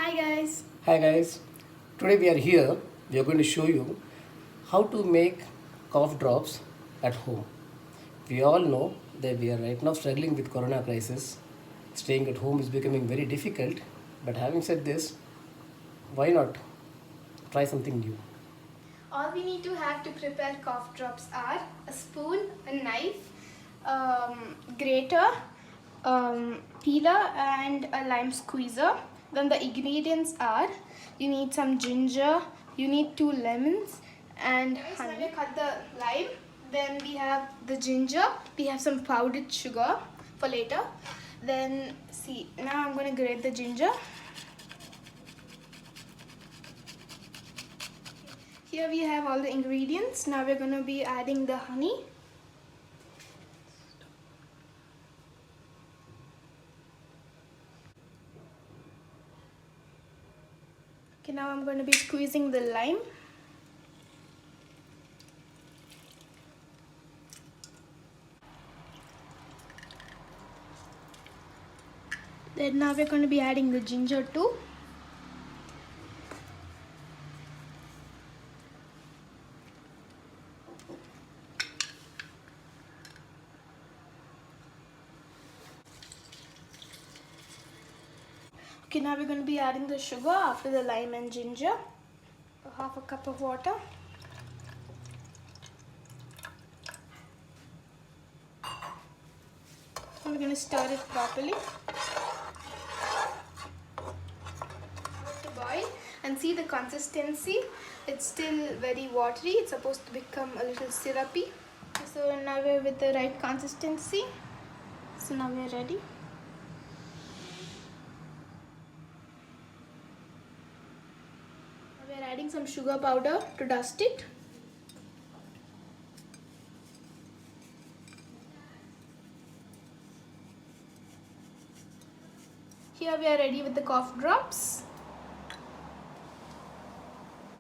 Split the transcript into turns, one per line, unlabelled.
Hi guys.
Hi guys, today we are here. We are going to show you how to make cough drops at home. We all know that we are right now struggling with corona crisis. Staying at home is becoming very difficult, but having said this, why not try something new?
All we need to have to prepare cough drops are a spoon, a knife, grater, peeler and a lime squeezer. Then the ingredients are you need some ginger, you need 2 lemons and honey. Now we cut the lime, then we have the ginger, we have some powdered sugar for later. Then see, now I'm going to grate the ginger. Here we have all the ingredients. Now we're going to be adding the honey. Okay, now I'm going to be squeezing the lime. Then now we're going to be adding the ginger too. Okay, now we're going to be adding the sugar after the lime and ginger. Half a cup of water. And we're going to stir it properly. To boil and see the consistency. It's still very watery. It's supposed to become a little syrupy. So now we're with the right consistency. So now we're ready. We are adding some sugar powder to dust it. Here we are ready with the cough drops.